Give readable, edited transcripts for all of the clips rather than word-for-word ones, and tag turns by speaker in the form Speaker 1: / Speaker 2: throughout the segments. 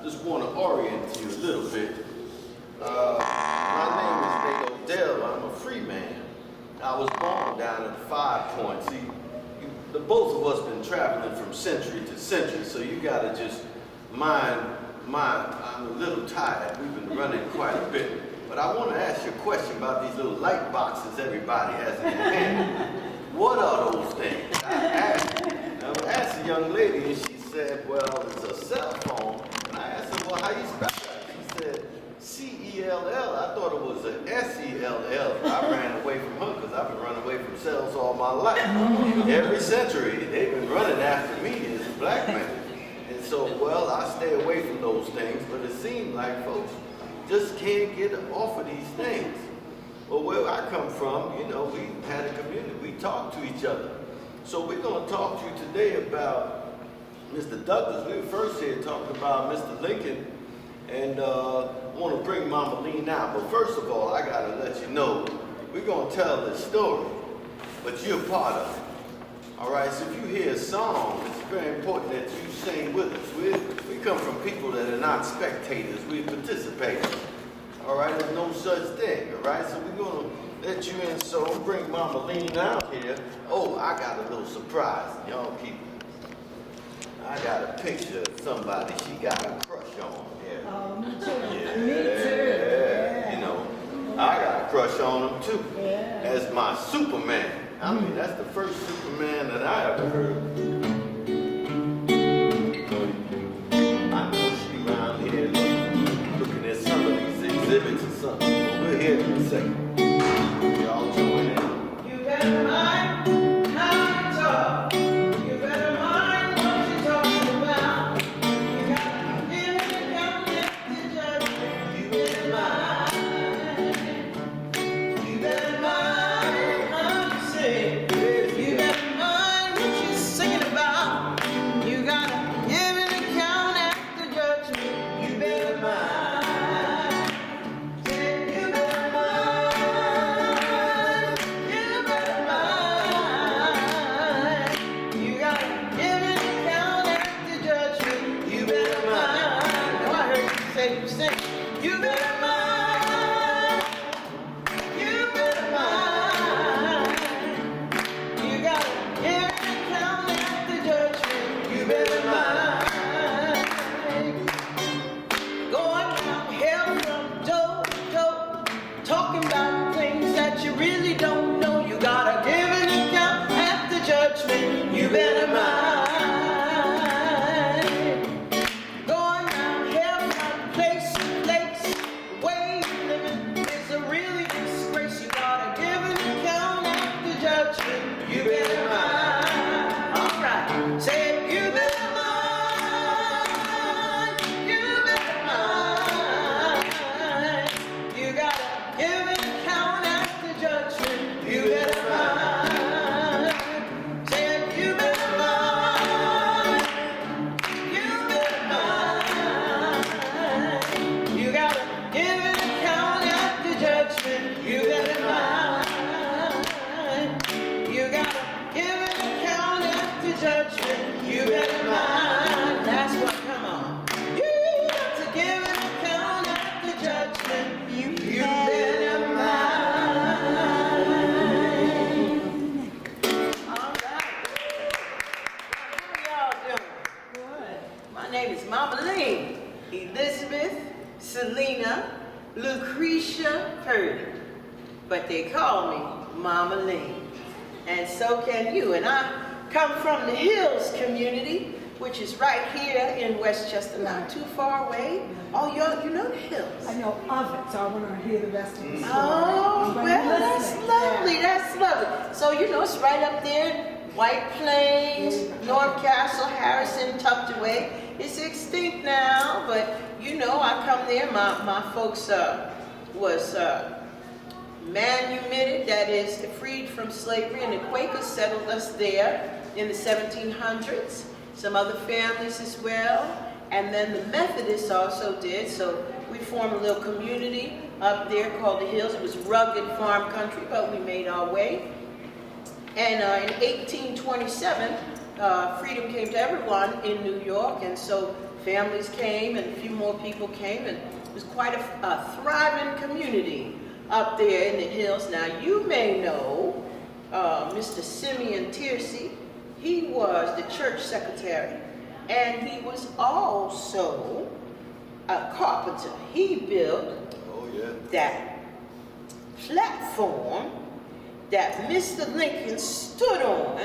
Speaker 1: just want to orient you a little bit. My name is Nate Odell. I'm a free man. I was born down at 5 Points. See, the both of us been traveling from century to century, so you got to just mind. I'm a little tired. We've been running quite a bit. But I want to ask you a question about these little light boxes everybody has in their hand. What are those things? I asked a young lady, and she said, well, it's a cell phone. And I asked her, well, how you spell that? She said, C-E-L-L. I thought it was a S-E-L-L. I ran away from her because I've been running away from cells all my life. Every century, they've been running after me as a black man. And so, well, I stay away from those things, but it seems like folks just can't get off of these things. Well, where I come from, you know, we had a community. We talk to each other. So we're going to talk to you today about Mr. Douglass. We were first here talking about Mr. Lincoln, and want to bring Mama Lean out. But first of all, I got to let you know, we're going to tell this story, but you're part of it. All right, so if you hear a song, it's very important that you sing with us. We come from people that are not spectators, we're participators. All right, there's no such thing, all right? So we're going to let you in, so bring Mama Lean out here. Oh, I got a little surprise, young people. I got a picture of somebody she got a crush on. Yeah.
Speaker 2: Oh, me too.
Speaker 1: Yeah.
Speaker 2: Me too.
Speaker 1: Yeah. You know, I got a crush on him too.
Speaker 2: Yeah.
Speaker 1: As my Superman. I mean, that's the first Superman that I ever heard. I know she around here looking at some of these exhibits or something. But we'll hear in a second. Y'all join in.
Speaker 3: You better mind how you talk. You better mind what you're talking about. You gotta give it a count to judge. You better mind. You better mind how you sing. You better mind what you're singing about. You gotta give it a count after judgment. You better mind. You better mind. You better mind. You gotta give it a count after judgment. You better mind. Oh, I heard you say you sing. You better mind. You better mind. You gotta give it a count after judgment. You better mind. Going down hell from door to door, talking about things that you really don't know. You gotta give an account after judgment. You better mind. Going down hell from place to place, the way you living is a really disgrace. You gotta give an account after judgment. You better mind. All right, say it. You better mind. You better mind. You gotta give an account after judgment. You better mind. Say it. You better mind. You better mind. You gotta give an account after judgment. You better mind. You gotta give an account after judgment. You better mind. That's what, come on. You got to give an account after judgment. You better mind. All right. How y'all doing?
Speaker 2: Good.
Speaker 3: My name is Mama Lean, Elizabeth, Selena, Lucretia Purdy. But they call me Mama Lean. And so can you. And I come from the Hills community, which is right here in Westchester, not too far away. Oh, you know the Hills.
Speaker 2: I know of it, so I want to hear the rest of the story.
Speaker 3: Oh,
Speaker 2: But
Speaker 3: well, that's
Speaker 2: listening,
Speaker 3: lovely,
Speaker 2: yeah.
Speaker 3: that's lovely. So, you know, it's right up there, White Plains, North Castle, Harrison, tucked away. It's extinct now, but, you know, I come there, my folks was manumitted, that is, freed from slavery, and the Quakers settled us there in the 1700s. Some other families as well, and then the Methodists also did, so we formed a little community up there called the Hills. It was rugged farm country, but we made our way. And in 1827, freedom came to everyone in New York, and so families came and a few more people came, and it was quite a thriving community up there in the hills. Now you may know Mr. Simeon Tiercy. He was the church secretary, and he was also a carpenter. He built that platform that Mr. Lincoln stood on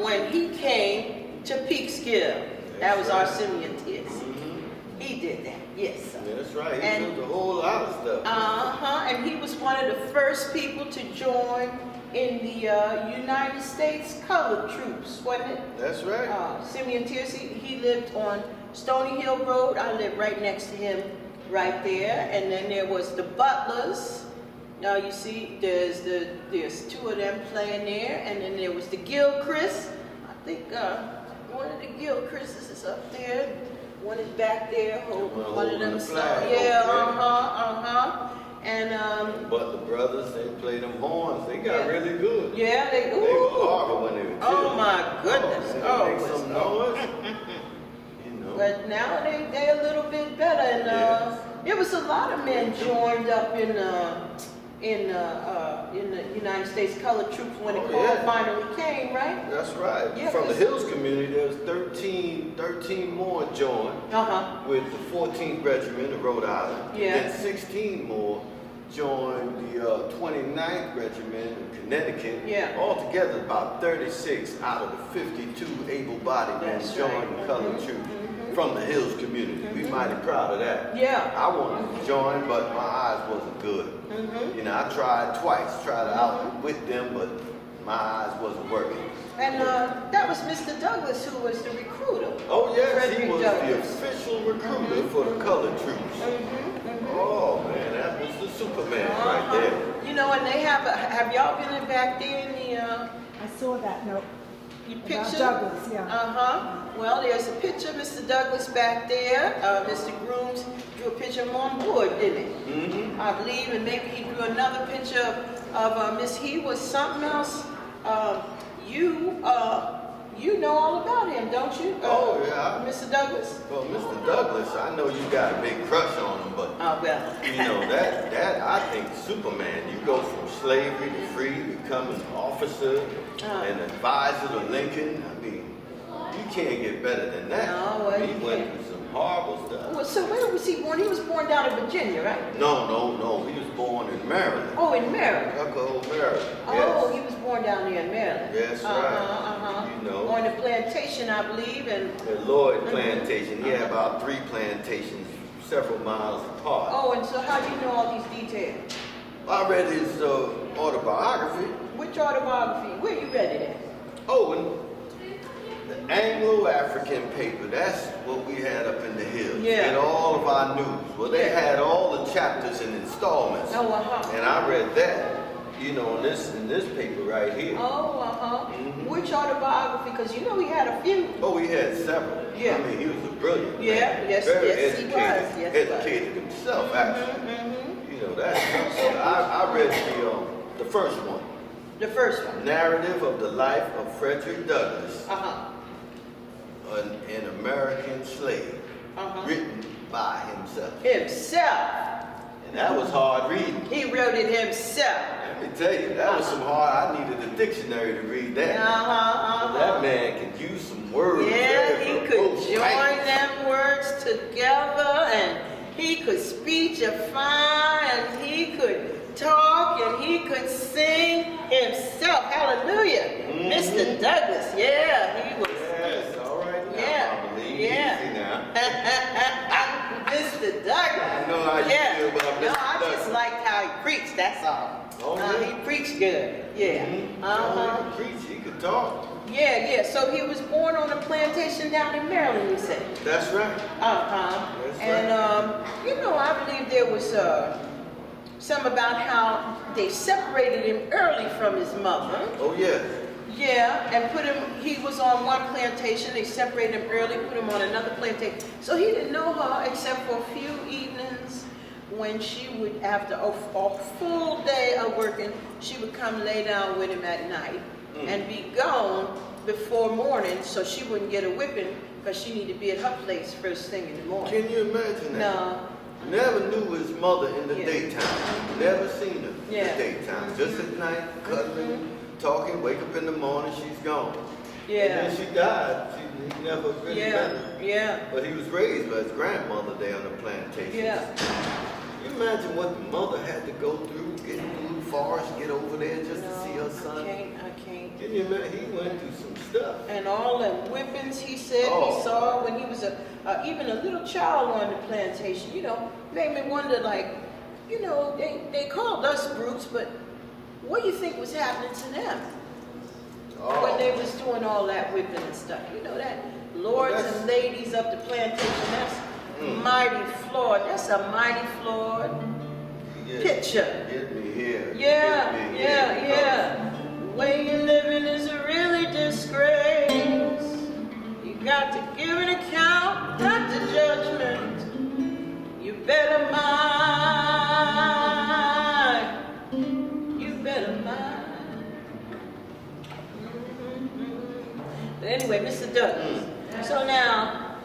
Speaker 3: when he came to Peekskill. That was our Simeon Tiercy. He did that, yes, sir.
Speaker 1: That's right, he
Speaker 3: And-
Speaker 1: built a whole lot of stuff.
Speaker 3: And he was one of the first people to join in the United States Colored Troops, wasn't it?
Speaker 1: That's right.
Speaker 3: Simeon Tiercy, he lived on Stony Hill Road. I lived right next to him right there. And then there was the Butlers. Now you see, there's two of them playing there. And then there was the Gilchrist. I think one of the Gilchrists is up there. One is back there, one of them. And
Speaker 1: but the brothers, they played them horns. They got really good.
Speaker 3: yeah,
Speaker 1: They were horrible when they were
Speaker 3: oh
Speaker 1: children.
Speaker 3: my goodness.
Speaker 1: Make some noise. You know.
Speaker 3: But now they're a little bit better, and there was a lot of men joined up in the United States Colored Troops when the call finally came, right?
Speaker 1: That's right.
Speaker 3: Yeah,
Speaker 1: From the Hills community, there was 13 more joined with the 14th Regiment of Rhode Island.
Speaker 3: Yeah.
Speaker 1: And 16 more joined the 29th Regiment of Connecticut.
Speaker 3: Yeah.
Speaker 1: Altogether, about 36 out of the 52 able-bodied men
Speaker 3: That's
Speaker 1: joined
Speaker 3: right.
Speaker 1: the Colored Troops from the Hills community. We mighty proud of that.
Speaker 3: Yeah.
Speaker 1: I wanted to join, but my eyes wasn't good. You know, I tried twice, tried out with them, but my eyes wasn't working.
Speaker 3: And that was Mr. Douglass who was the recruiter.
Speaker 1: Oh yes,
Speaker 3: Frederick
Speaker 1: he was
Speaker 3: Douglass.
Speaker 1: the official recruiter for the colored troops. Oh man, that was the Superman right there.
Speaker 3: You know, and they have y'all been back there in the
Speaker 2: I saw that note.
Speaker 3: picture?
Speaker 2: About Douglass, yeah.
Speaker 3: Well, there's a picture of Mr. Douglass back there. Mr. Grooms drew a picture of him on board, didn't he? I believe, and maybe he drew another picture of Miss He was something else. You know all about him, don't you?
Speaker 1: Oh yeah.
Speaker 3: Mr. Douglass?
Speaker 1: Well, Mr. Douglass, I know you got a big crush on him, but
Speaker 3: Oh, well.
Speaker 1: you know that I think Superman. You go from slavery to free, become an officer, an advisor to Lincoln. I mean, you can't get better than that.
Speaker 3: No, well,
Speaker 1: he
Speaker 3: you
Speaker 1: went
Speaker 3: can't.
Speaker 1: through some horrible stuff.
Speaker 3: Well, so where was he born? He was born down in Virginia, right?
Speaker 1: No. He was born in Maryland.
Speaker 3: Oh, in Maryland.
Speaker 1: Tuckahoe, Maryland.
Speaker 3: Oh,
Speaker 1: Yes.
Speaker 3: he was born down there in Maryland.
Speaker 1: Yes, right. You know.
Speaker 3: On the plantation, I believe, and
Speaker 1: The Lloyd plantation. He had about 3 plantations, several miles apart.
Speaker 3: oh, and so how do you know all these details?
Speaker 1: I read his autobiography.
Speaker 3: Which autobiography? Where you read it at?
Speaker 1: Oh, and the Anglo-African paper. That's what we had up in the hills.
Speaker 3: Yeah.
Speaker 1: And all of our news. Well, they had all the chapters in installments.
Speaker 3: Oh,
Speaker 1: And I read that, you know, in this paper right here.
Speaker 3: Oh, Which autobiography? Because you know he had a few.
Speaker 1: Oh, he had several.
Speaker 3: Yeah.
Speaker 1: I mean, he was a brilliant man.
Speaker 3: Yes,
Speaker 1: Very
Speaker 3: yes, he was.
Speaker 1: educated.
Speaker 3: Yes, he was.
Speaker 1: Educated himself, actually. You know, that's I read the first one.
Speaker 3: The first one.
Speaker 1: Narrative of the Life of Frederick Douglass, an American slave, written by himself.
Speaker 3: Himself.
Speaker 1: And that was hard reading.
Speaker 3: He wrote it himself.
Speaker 1: Let me tell you, that was some hard. I needed a dictionary to read that. That man could use some words.
Speaker 3: Yeah, he could
Speaker 1: both
Speaker 3: join
Speaker 1: types.
Speaker 3: them words together, and he could speechify, and he could talk, and he could sing himself. Hallelujah. Mr. Douglass, yeah, he was.
Speaker 1: Yes, all right now,
Speaker 3: Yeah,
Speaker 1: I believe.
Speaker 3: yeah.
Speaker 1: Easy now.
Speaker 3: Mr. Douglass.
Speaker 1: I know how you feel about Mr.
Speaker 3: No, I just
Speaker 1: Douglass.
Speaker 3: liked how he preached, that's all.
Speaker 1: Oh, yeah.
Speaker 3: He preached good, yeah.
Speaker 1: He could preach, he could talk.
Speaker 3: Yeah, so he was born on a plantation down in Maryland, you said?
Speaker 1: That's right. That's
Speaker 3: And, you know, I believe there was some about how they separated him early from his mother.
Speaker 1: Oh, yeah.
Speaker 3: Yeah, and put him, he was on one plantation, they separated him early, put him on another plantation. So he didn't know her except for a few evenings when she would, after a full day of working, she would come lay down with him at night and be gone before morning so she wouldn't get a whipping because she needed to be at her place first thing in the morning.
Speaker 1: Can you imagine that?
Speaker 3: No.
Speaker 1: Never knew his mother in the
Speaker 3: Yeah.
Speaker 1: daytime. Never seen her in
Speaker 3: Yeah.
Speaker 1: the daytime. Just at night, cuddling, talking, wake up in the morning, she's gone.
Speaker 3: Yeah.
Speaker 1: And then she died. He never really met her.
Speaker 3: Yeah.
Speaker 1: But he was raised by his grandmother there on the plantation.
Speaker 3: Yeah.
Speaker 1: You imagine what the mother had to go through, getting through the forest, get over there just to see her son.
Speaker 3: I can't.
Speaker 1: Can you imagine? He went through some stuff.
Speaker 3: And all the whippings he said
Speaker 1: Oh.
Speaker 3: he saw when he was even a little child on the plantation, made me wonder, like, they called us brutes, but what do you think was happening to them when they was doing all that whipping and stuff? That lords and ladies up the plantation, that's mighty flawed. That's a mighty flawed picture.
Speaker 1: Get me here.
Speaker 3: Yeah. The way you're living is a really disgrace. You got to give an account, not the judgment. You better mind. You better mind. But anyway, Mr. Douglas. So now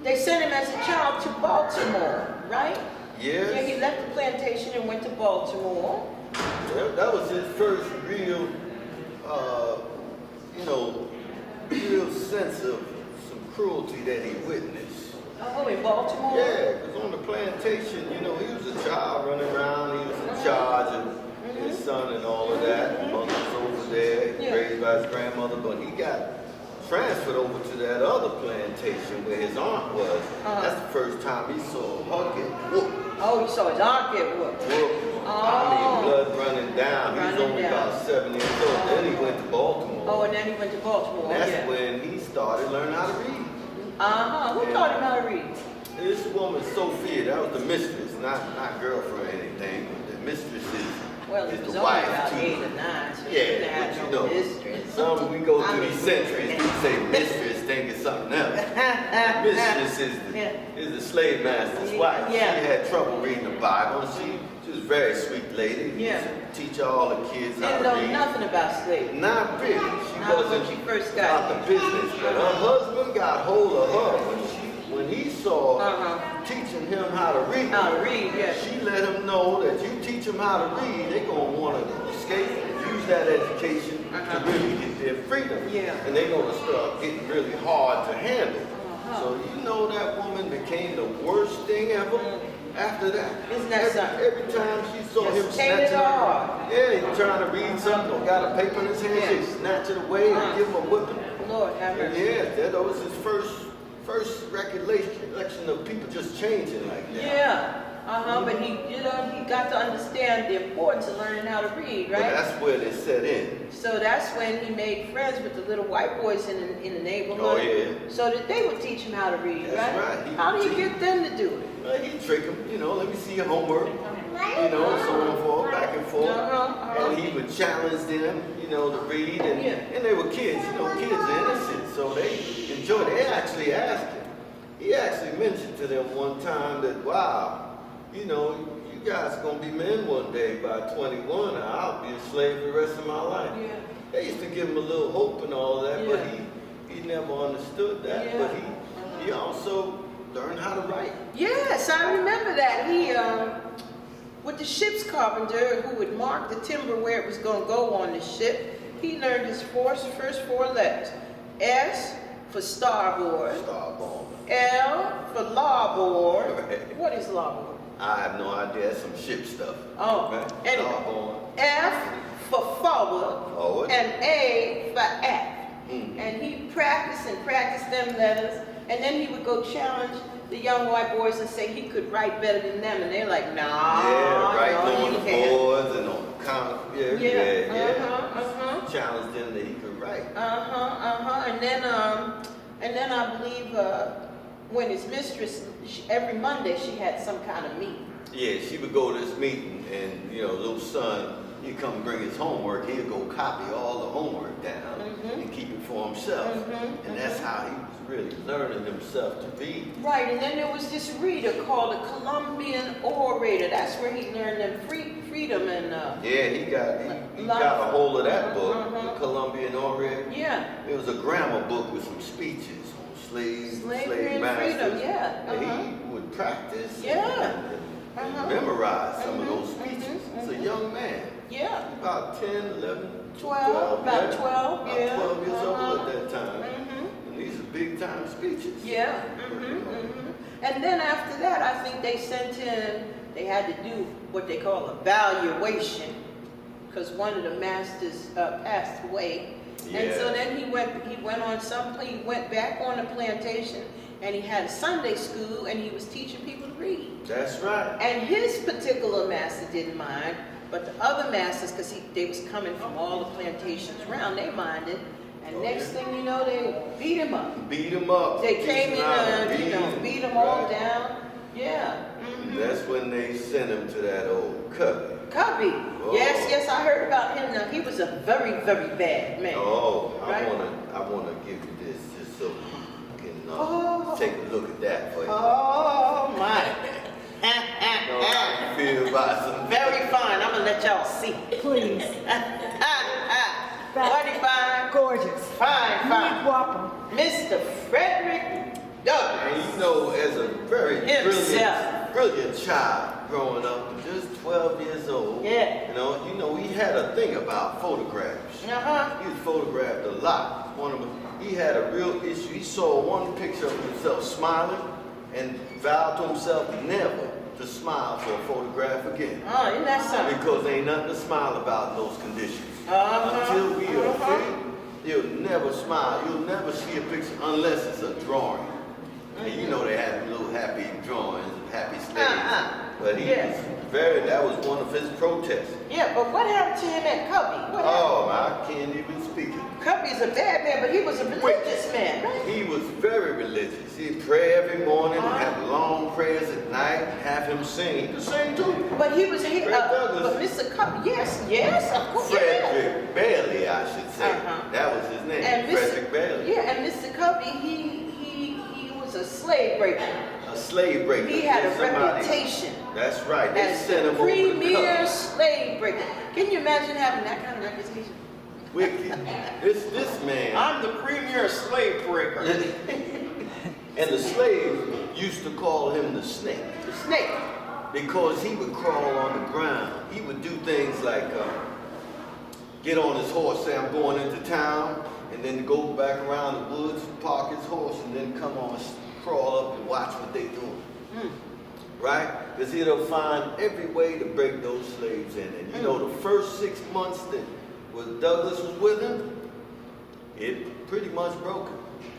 Speaker 3: they sent him as a child to Baltimore, right?
Speaker 1: Yes.
Speaker 3: Yeah, he left the plantation and went to Baltimore.
Speaker 1: That was his first real, real sense of some cruelty that he witnessed.
Speaker 3: Oh, in Baltimore?
Speaker 1: Yeah, because on the plantation, he was a child running around. He was in charge of his son and all of that. Mother was over there, raised by his grandmother, but he got transferred over to that other plantation where his aunt was. That's the first time he saw her get whooped.
Speaker 3: Oh, he saw his aunt get whooped.
Speaker 1: Blood running down. He was only about 7 years old. Then he went to Baltimore.
Speaker 3: Oh, and then he went to Baltimore.
Speaker 1: That's when he started learning how to read.
Speaker 3: Who taught him how to read?
Speaker 1: This woman, Sophia, that was the mistress, not girlfriend or anything. The mistress is
Speaker 3: was
Speaker 1: the
Speaker 3: only
Speaker 1: wife
Speaker 3: about
Speaker 1: too.
Speaker 3: 8 or 9, so
Speaker 1: Yeah, but
Speaker 3: no mistress.
Speaker 1: Some we go through these centuries, we say mistress, think it's something else. Mistress is the slave master's wife.
Speaker 3: Yeah.
Speaker 1: She had trouble reading the Bible. She was a very sweet lady.
Speaker 3: Yeah.
Speaker 1: She teach all the kids how
Speaker 3: Didn't
Speaker 1: to
Speaker 3: know
Speaker 1: read.
Speaker 3: nothing about slavery.
Speaker 1: Not really. She
Speaker 3: Not
Speaker 1: wasn't
Speaker 3: when she first got
Speaker 1: about the business, but her husband got hold of her when he saw teaching him how to read.
Speaker 3: How to read, yeah.
Speaker 1: She let him know that you teach them how to read, they're going to want to escape and use that education to really get their freedom.
Speaker 3: Yeah.
Speaker 1: And they're going to start getting really hard to handle. So that woman became the worst thing ever after that.
Speaker 3: Isn't that something?
Speaker 1: Every time she saw him
Speaker 3: Just take it
Speaker 1: snatching
Speaker 3: hard.
Speaker 1: yeah, he trying to read something or got a paper in his hand, she'd snatch it away and give him a whipping.
Speaker 3: Lord have
Speaker 1: And
Speaker 3: mercy.
Speaker 1: yeah, that was his first recollection of people just changing like that.
Speaker 3: Yeah. But he got to understand the importance of learning how to read, right?
Speaker 1: But that's where they set in.
Speaker 3: So that's when he made friends with the little white boys in the neighborhood.
Speaker 1: Oh, yeah.
Speaker 3: So that they would teach him how to read,
Speaker 1: That's
Speaker 3: right?
Speaker 1: right.
Speaker 3: How do you get them to do it?
Speaker 1: Well, he'd trick him, let me see your homework, so on and forth, back and forth. And he would challenge them, to read. And they were kids, kids are innocent, so they enjoyed it. They actually asked him. He actually mentioned to them one time that, wow, you guys are going to be men one day by 21, and I'll be a slave for the rest of my life.
Speaker 3: Yeah.
Speaker 1: They used to give him a little hope and all that, but he never understood that.
Speaker 3: Yeah.
Speaker 1: But he also learned how to write.
Speaker 3: Yes, I remember that. He, with the ship's carpenter who would mark the timber where it was going to go on the ship, he learned his first 4 letters. S for starboard.
Speaker 1: Starboard.
Speaker 3: L for larboard.
Speaker 1: Right.
Speaker 3: What is larboard?
Speaker 1: I have no idea. That's some ship stuff.
Speaker 3: Oh,
Speaker 1: right?
Speaker 3: anyway.
Speaker 1: Starboard.
Speaker 3: F for forward.
Speaker 1: Forward.
Speaker 3: And A for aft. And he practiced them letters, and then he would go challenge the young white boys and say he could write better than them, and they're like, nah.
Speaker 1: Yeah, writing
Speaker 3: no,
Speaker 1: on
Speaker 3: you
Speaker 1: the
Speaker 3: can't.
Speaker 1: boards and on the counter.
Speaker 3: Yeah.
Speaker 1: Challenged him that he could write.
Speaker 3: And then I believe when his mistress, every Monday she had some kind of meeting.
Speaker 1: Yeah, she would go to this meeting, and little son he'd come bring his homework, he'd go copy all the homework down and keep it for himself. And that's how he was really learning himself to read.
Speaker 3: Right, and then there was this reader called a Columbian orator. That's where he learned them freedom and
Speaker 1: yeah, he got a hold of that book, the Columbian orator.
Speaker 3: Yeah.
Speaker 1: It was a grammar book with some speeches on
Speaker 3: Slavery and
Speaker 1: masters.
Speaker 3: freedom, yeah.
Speaker 1: And he would practice
Speaker 3: Yeah.
Speaker 1: and memorize some of those speeches. As a young man.
Speaker 3: Yeah.
Speaker 1: About 10, 11,
Speaker 3: 12, about 12, yeah.
Speaker 1: About 12 years old at that time. And these are big time speeches.
Speaker 3: Yeah. And then after that, I think they sent him, they had to do what they call a valuation, because one of the masters passed away. And so then he went back on the plantation, and he had a Sunday school, and he was teaching people to read.
Speaker 1: That's right.
Speaker 3: And his particular master didn't mind, but the other masters, because they was coming from all the plantations around, they minded. And next thing you know, they beat him up.
Speaker 1: Beat him up.
Speaker 3: They came in and beat him all down. Yeah.
Speaker 1: That's when they sent him to that old Cubby.
Speaker 3: Cubby.
Speaker 1: Oh.
Speaker 3: Yes, I heard about him. Now, he was a very, very bad man.
Speaker 1: Oh,
Speaker 3: right?
Speaker 1: I wanna give you this just so you can take a look at that for you.
Speaker 3: Oh, my.
Speaker 1: How you feel about some
Speaker 3: Very fine. I'm going to let y'all see.
Speaker 2: Please.
Speaker 3: 45.
Speaker 2: Gorgeous.
Speaker 3: Fine.
Speaker 2: Guapo.
Speaker 3: Mr. Frederick Douglass.
Speaker 1: And you know, as a very
Speaker 3: Himself.
Speaker 1: brilliant child growing up, just 12 years old,
Speaker 3: Yeah.
Speaker 1: you know, he had a thing about photographs. He was photographed a lot. He had a real issue. He saw one picture of himself smiling and vowed to himself never to smile for a photograph again.
Speaker 3: Oh, isn't that something?
Speaker 1: Because ain't nothing to smile about in those conditions. Until we are free, you'll never smile. You'll never see a picture unless it's a drawing. And you know they had little happy drawings of happy slaves. But that was one of his protests.
Speaker 3: Yeah, but what happened to him at Cubby?
Speaker 1: I can't even speak it.
Speaker 3: Cubby's a bad man, but he was a religious man, right?
Speaker 1: He was very religious. He'd pray every morning, have long prayers at night, have him sing. He could sing too.
Speaker 3: But he was here,
Speaker 1: Douglass.
Speaker 3: but Mr. Cubby, yes, of course.
Speaker 1: Frederick Bailey, I should say. That was his name,
Speaker 3: And
Speaker 1: Frederick Bailey.
Speaker 3: Yeah, and Mr. Cubby, he was a slave breaker.
Speaker 1: A slave breaker.
Speaker 3: He had a reputation.
Speaker 1: That's right. They
Speaker 3: As
Speaker 1: sent him
Speaker 3: the
Speaker 1: over to
Speaker 3: premier
Speaker 1: Cubby.
Speaker 3: slave breaker. Can you imagine having that kind of reputation?
Speaker 1: Wicked. This man.
Speaker 3: I'm the premier slave breaker.
Speaker 1: And the slaves used to call him the snake.
Speaker 3: The snake.
Speaker 1: Because he would crawl on the ground. He would do things like get on his horse, say I'm going into town, and then go back around the woods, park his horse, and then come on, crawl up and watch what they doing. Right? Because he'll find every way to break those slaves in. And you know, the first 6 months that Douglass was with him, it pretty much broke him.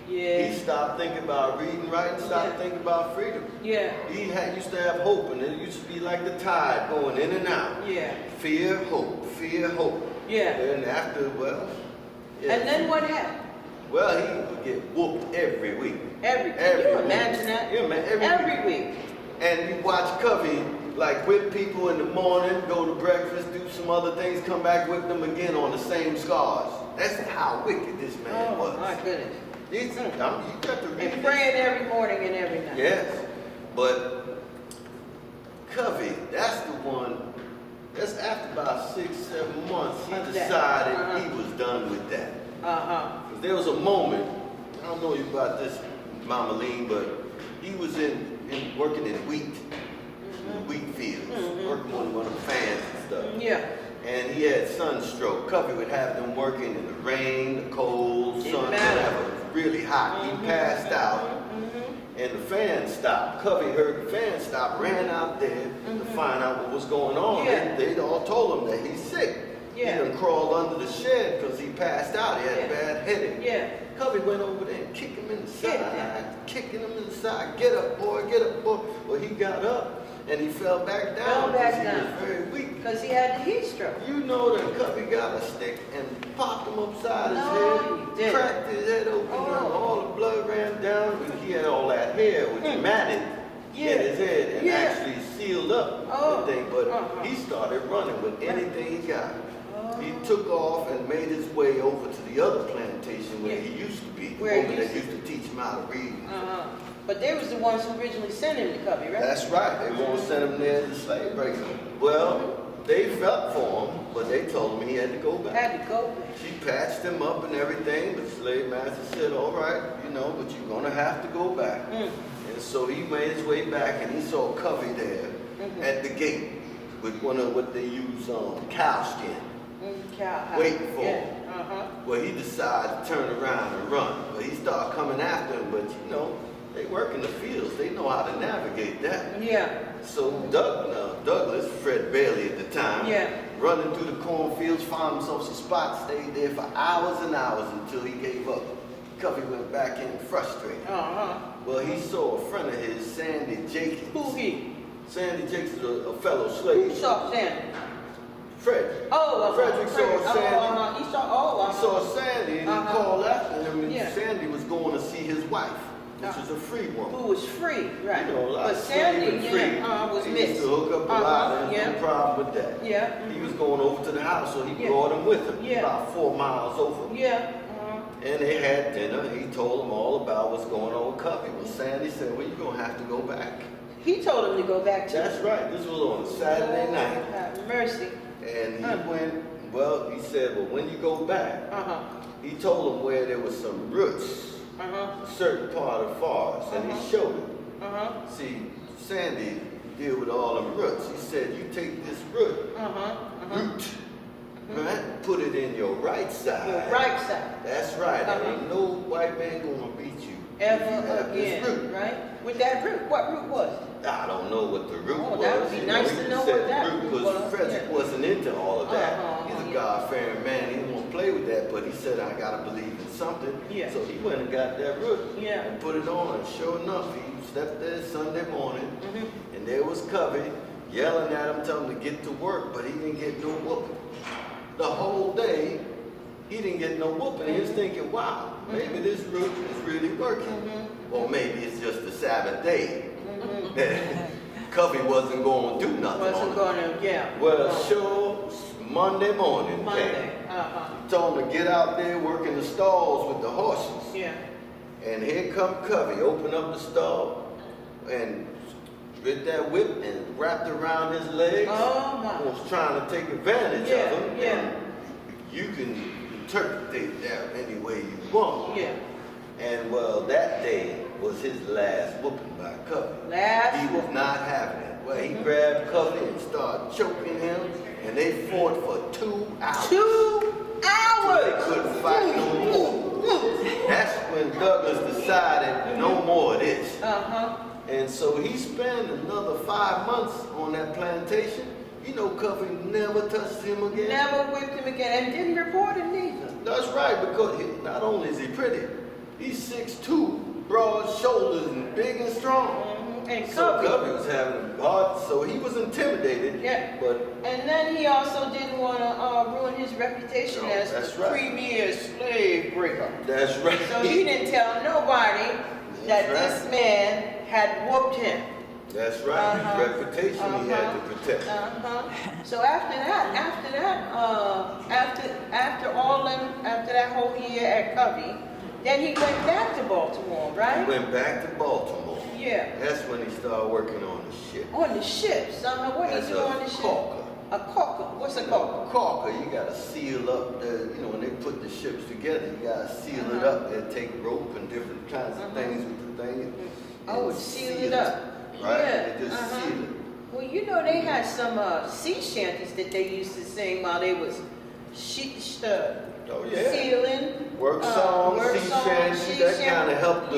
Speaker 3: Yeah.
Speaker 1: He stopped thinking about reading, writing, stopped thinking about freedom.
Speaker 3: Yeah.
Speaker 1: He used to have hope, and it used to be like the tide going in and out.
Speaker 3: Yeah.
Speaker 1: Fear, hope, fear, hope.
Speaker 3: Yeah.
Speaker 1: And after,
Speaker 3: And then what happened?
Speaker 1: Well, he would get whooped every week.
Speaker 3: Can you imagine that?
Speaker 1: Yeah, man,
Speaker 3: every week.
Speaker 1: And you watch Covey like whip people in the morning, go to breakfast, do some other things, come back whip them again on the same scars. That's how wicked this man was.
Speaker 3: Oh my goodness.
Speaker 1: You got to read
Speaker 3: And praying every morning and every night.
Speaker 1: Yes, but Covey, that's the one. That's after about 6, 7 months, he decided he was done with that. Because there was a moment, I don't know about this, Mama Lean, but he was working in wheat fields, working on one of the fans and stuff.
Speaker 3: Yeah.
Speaker 1: And he had sunstroke. Covey would have them working in the rain, the cold, sun, whatever. It was really hot. He passed out. And the fan stopped. Covey heard the fan stop, ran out there to find out what was going on.
Speaker 3: Yeah.
Speaker 1: They all told him that he's sick.
Speaker 3: Yeah.
Speaker 1: He done crawled under the shed because he passed out. He had a bad headache.
Speaker 3: Yeah.
Speaker 1: Covey went over there and kicked him in the side, kicking him in the side. Get up, boy, get up, boy. Well, he got up and he fell back down because he was very weak.
Speaker 3: Because he had the heat stroke.
Speaker 1: You know that Covey got a stick and popped him upside his
Speaker 3: he
Speaker 1: head,
Speaker 3: didn't.
Speaker 1: cracked his head open, and all the blood ran down. He had all that hair, which matted hit his head and
Speaker 3: Yeah.
Speaker 1: actually sealed up
Speaker 3: Oh.
Speaker 1: the thing. But
Speaker 3: Uh-huh.
Speaker 1: he started running with anything he got. He took off and made his way over to the other plantation where
Speaker 3: Yeah.
Speaker 1: he used to be. The
Speaker 3: Where he
Speaker 1: woman that
Speaker 3: used
Speaker 1: used to teach him how to read.
Speaker 3: Uh-huh. But they was the ones who originally sent him to Covey, right?
Speaker 1: That's right. They won't send him there as a slave breaker. Well, they felt for him, but they told him he had to go back.
Speaker 3: Had to go back.
Speaker 1: She patched him up and everything, but the slave master said, all right, but you're going to have to go back. And so he made his way back, and he saw Covey there at the gate with one of what they use cow skin, waiting for him. Well, he decided to turn around and run. But he started coming after him, but they work in the fields. They know how to navigate that.
Speaker 3: Yeah.
Speaker 1: So Douglass, Fred Bailey at the time, running through the cornfields, found himself some spots, stayed there for hours and hours until he gave up. Covey went back in frustrated. Well, he saw a friend of his, Sandy Jenkins.
Speaker 3: Who he?
Speaker 1: Sandy Jenkins is a fellow slave.
Speaker 3: Who saw Sandy?
Speaker 1: Fred.
Speaker 3: Oh,
Speaker 1: Frederick saw Sandy.
Speaker 3: He saw,
Speaker 1: He saw Sandy and he called after him, and
Speaker 3: Yeah.
Speaker 1: Sandy was going to see his wife, which was a free woman.
Speaker 3: who was free, right?
Speaker 1: A lot
Speaker 3: But
Speaker 1: of slave
Speaker 3: Sandy,
Speaker 1: and free.
Speaker 3: was
Speaker 1: He
Speaker 3: missed.
Speaker 1: used to hook up a lot, and no problem with that.
Speaker 3: Yeah.
Speaker 1: He was going over to the house, so he
Speaker 3: Yeah.
Speaker 1: brought him with him,
Speaker 3: Yeah.
Speaker 1: about 4 miles over.
Speaker 3: Yeah.
Speaker 1: And they had dinner. He told them all about what's going on with Covey. Well, Sandy said, well, you're going to have to go back.
Speaker 3: He told him to go back to.
Speaker 1: That's right. This was on a Saturday night.
Speaker 3: Have mercy.
Speaker 1: And he went, well, he said, well, when you go back, he told them where there was some roots, a certain part of the forest, and he showed him. See, Sandy deal with all them roots. He said, you take this root, right? Put it in your right side.
Speaker 3: Your right side.
Speaker 1: That's right. Ain't no white man gonna beat you
Speaker 3: Ever
Speaker 1: if you have
Speaker 3: again,
Speaker 1: this root.
Speaker 3: right? With that root, what root was it?
Speaker 1: I don't know what the root was.
Speaker 3: That would be nice
Speaker 1: he
Speaker 3: to know
Speaker 1: said
Speaker 3: what that
Speaker 1: the root
Speaker 3: root
Speaker 1: was.
Speaker 3: was.
Speaker 1: Frederick wasn't into all of that. He's a
Speaker 3: Yeah.
Speaker 1: God-fearing man. He didn't want to play with that, but he said, I gotta believe in something.
Speaker 3: Yeah.
Speaker 1: So he went and got that root and put it on. And sure enough, he stepped there Sunday morning, and there was Covey yelling at him, telling him to get to work, but he didn't get no whooping. The whole day, he didn't get no whooping. He was thinking, wow, maybe this root is really working. Or maybe it's just a Sabbath day. Covey wasn't going to do nothing
Speaker 3: Wasn't
Speaker 1: on
Speaker 3: going to,
Speaker 1: Well, sure, Monday morning
Speaker 3: Monday.
Speaker 1: came. Told him to get out there, work in the stalls with the horses.
Speaker 3: Yeah.
Speaker 1: And here come Covey, opened up the stall and with that whip and wrapped around his legs.
Speaker 3: Oh my.
Speaker 1: Was trying to take advantage
Speaker 3: Yeah,
Speaker 1: of him.
Speaker 3: yeah.
Speaker 1: And you can interpret that any way you want.
Speaker 3: Yeah.
Speaker 1: And well, that day was his last whooping by Covey. He was not having it. Well, he grabbed Covey and started choking him, and they fought for 2 hours.
Speaker 3: 2 hours!
Speaker 1: They couldn't fight no more. That's when Douglass decided no more of this. And so he spent another 5 months on that plantation. Covey never touched him again.
Speaker 3: Never whipped him again, and didn't report him neither.
Speaker 1: That's right, because not only is he pretty, he's 6'2", broad shoulders, and big and strong.
Speaker 3: And
Speaker 1: So
Speaker 3: Covey.
Speaker 1: Covey was having a hard, so he was intimidated.
Speaker 3: Yeah.
Speaker 1: But
Speaker 3: And then he also didn't want to ruin his reputation
Speaker 1: No,
Speaker 3: as
Speaker 1: that's
Speaker 3: the
Speaker 1: right.
Speaker 3: premier slave breaker.
Speaker 1: that's right.
Speaker 3: So he didn't tell nobody that
Speaker 1: That's
Speaker 3: this man had whooped him.
Speaker 1: That's right. His reputation he had to protect.
Speaker 3: So after that whole year at Covey, then he went back to Baltimore,
Speaker 1: He
Speaker 3: right?
Speaker 1: went back to Baltimore.
Speaker 3: Yeah.
Speaker 1: That's when he started working on the ship.
Speaker 3: On the ships. What did
Speaker 1: As
Speaker 3: he do
Speaker 1: a
Speaker 3: on the ship?
Speaker 1: caulker.
Speaker 3: A caulker. What's a caulker?
Speaker 1: Caulker, you gotta seal up the, when they put the ships together, you gotta seal it up. They take rope and different kinds of things with the thing.
Speaker 3: Oh,
Speaker 1: and
Speaker 3: seal it up.
Speaker 1: Right?
Speaker 3: Yeah.
Speaker 1: They just seal it.
Speaker 3: Well, they had some sea shanties that they used to sing while they was
Speaker 1: Oh yeah.
Speaker 3: sealing.
Speaker 1: Work song,
Speaker 3: work
Speaker 1: sea
Speaker 3: song,
Speaker 1: shanty,
Speaker 3: sea
Speaker 1: that
Speaker 3: shanty.
Speaker 1: kind of helped the,